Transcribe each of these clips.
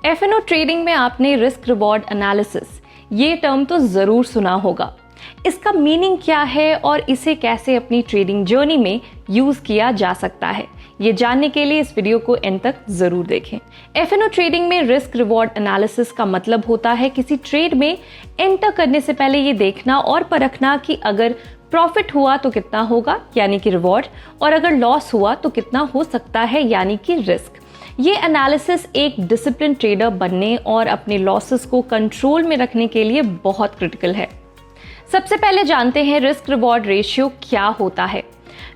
F&O trading में आपने risk reward analysis ये टर्म तो ज़रूर सुना होगा। इसका मीनिंग क्या है और इसे कैसे अपनी ट्रेडिंग जर्नी में यूज़ किया जा सकता है, ये जानने के लिए इस वीडियो को एंड तक ज़रूर देखें। F&O ट्रेडिंग में रिस्क रिवॉर्ड एनालिसिस का मतलब होता है किसी ट्रेड में एंटर करने से पहले ये देखना और परखना कि अगर प्रॉफिट हुआ तो कितना होगा यानी कि रिवॉर्ड, और अगर लॉस हुआ तो कितना हो सकता है यानी कि रिस्क। ये एनालिसिस एक डिसिप्लिन ट्रेडर बनने और अपने लॉसेस को कंट्रोल में रखने के लिए बहुत क्रिटिकल है। सबसे पहले जानते हैं रिस्क रिवॉर्ड रेशियो क्या होता है।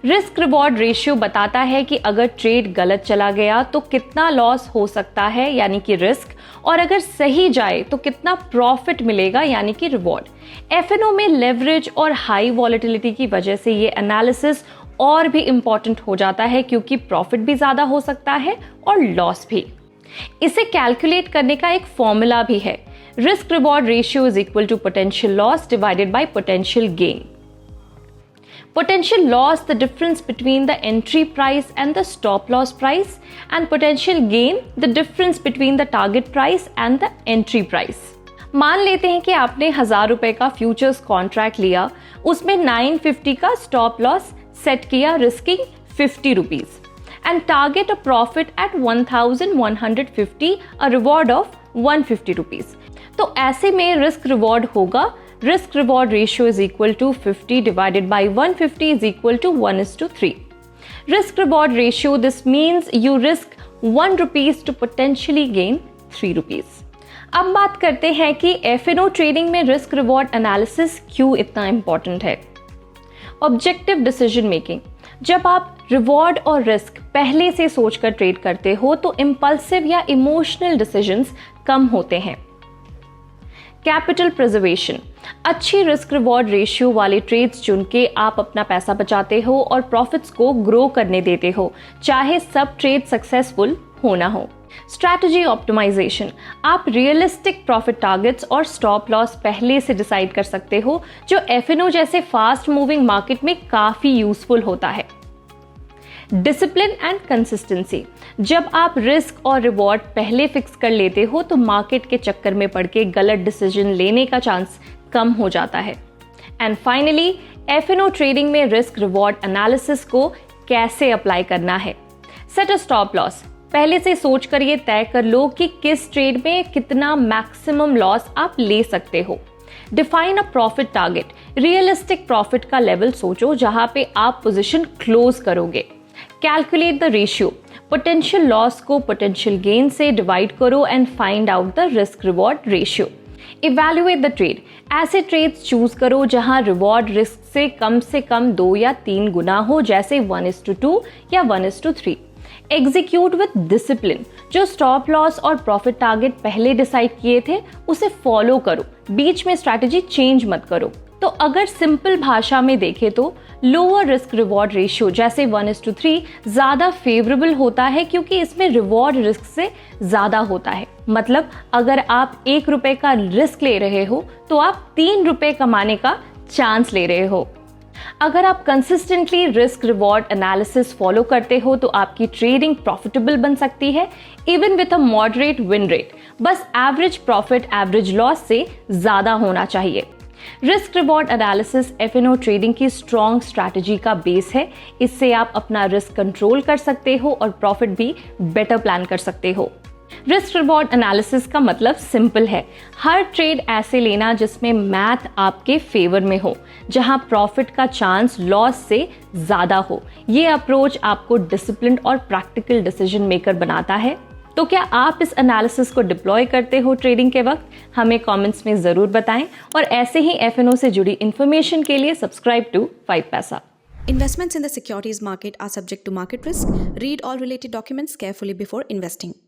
रिस्क रिवॉर्ड रेशियो बताता है कि अगर ट्रेड गलत चला गया तो कितना लॉस हो सकता है यानी कि रिस्क, और अगर सही जाए तो कितना प्रॉफिट मिलेगा यानी कि रिवॉर्ड। F&O में लेवरेज और हाई वॉलेटिलिटी की वजह से ये एनालिसिस और भी इंपॉर्टेंट हो जाता है क्योंकि प्रॉफिट भी ज्यादा हो सकता है और लॉस भी। इसे कैलकुलेट करने का एक फॉर्मूला भी है। Risk reward ratio is equal to potential loss divided by potential gain. Potential loss, the difference between the entry price and the stop loss price, and potential gain, the difference between the target price and the entry price. मान लेते हैं कि आपने 1000 रुपए का futures contract लिया, उसमें 950 का स्टॉप लॉस सेट किया, risking 50 rupees, and target a profit at 1150, a reward of 150 rupees. तो ऐसे में रिस्क रिवॉर्ड होगा risk reward ratio is equal to 50 divided by 150 is equal to 1:3. Risk reward ratio, this means you risk 1 rupees to potentially gain 3 rupees. अब बात करते हैं कि F&O trading में रिस्क रिवॉर्ड एनालिसिस क्यों इतना इंपॉर्टेंट है। Objective decision making. जब आप रिवॉर्ड और रिस्क पहले से सोचकर ट्रेड करते हो तो इम्पल्सिव या इमोशनल डिसीजंस कम होते हैं। Capital preservation. अच्छी रिस्क रिवॉर्ड रेशियो वाले ट्रेड्स चुन के आप अपना पैसा बचाते हो और प्रॉफिट्स को ग्रो करने देते हो, चाहे सब ट्रेड सक्सेसफुल हो ना हो। Strategy optimization. आप रियलिस्टिक प्रॉफिट टारगेट्स और स्टॉप लॉस पहले से डिसाइड कर सकते हो, जो F&O जैसे फास्ट मूविंग मार्केट में काफी यूजफुल होता है। Discipline and consistency. जब आप रिस्क और रिवॉर्ड पहले फिक्स कर लेते हो तो मार्केट के चक्कर में पड़ के गलत डिसीजन लेने का चांस कम हो जाता है। एंड फाइनली, F&O ट्रेडिंग में रिस्क रिवॉर्ड एनालिसिस को कैसे अप्लाई करना है। Set a stop loss. पहले से सोच कर ये तय कर लो कि किस ट्रेड में कितना मैक्सिमम लॉस आप ले सकते हो। Define a profit target. Realistic profit का लेवल सोचो जहां पे आप पोजीशन क्लोज करोगे। Calculate the ratio. Potential loss को पोटेंशियल गेन से डिवाइड करो and find out the risk reward ratio. Evaluate the trade. ऐसे ट्रेड्स चूज करो जहां रिवॉर्ड रिस्क से कम 2 या 3 गुना हो, जैसे 1:2 या 1:3। Execute with discipline. जो स्टॉप लॉस और प्रॉफिट टारगेट पहले डिसाइड किए थे उसे फॉलो करो, बीच में स्ट्रैटेजी चेंज मत करो। तो अगर सिंपल भाषा में देखें तो लोअर रिस्क रिवॉर्ड रेशियो जैसे 1:3 ज्यादा फेवरेबल होता है क्योंकि इसमें रिवॉर्ड रिस्क से ज्यादा होता है। मतलब अगर आप 1 रुपए का रिस्क ले रहे हो तो आप 3 रुपए कमाने का चांस ले रहे हो। अगर आप consistently risk reward analysis follow करते हो तो आपकी ट्रेडिंग प्रॉफिटेबल बन सकती है, even with a moderate win rate. बस एवरेज प्रॉफिट एवरेज लॉस से ज्यादा होना चाहिए। Risk reward analysis F&O trading की स्ट्रॉन्ग स्ट्रैटेजी का बेस है। इससे आप अपना रिस्क कंट्रोल कर सकते हो और प्रॉफिट भी बेटर प्लान कर सकते हो। रिस्क रिवॉर्ड एनालिसिस का मतलब सिंपल है, हर ट्रेड ऐसे लेना जिसमें मैथ आपके फेवर में हो, जहां प्रॉफिट का चांस लॉस से ज्यादा हो। ये अप्रोच आपको डिसिप्लिन्ड और प्रैक्टिकल डिसीजन मेकर बनाता है। तो क्या आप इस एनालिसिस को डिप्लॉय करते हो ट्रेडिंग के वक्त? हमें कमेंट्स में जरूर बताएं और ऐसे ही F&O से जुड़ी इंफॉर्मेशन के लिए सब्सक्राइब टू 5 पैसा। Investments in the securities market are subject to market risk. Read all related documents carefully before investing.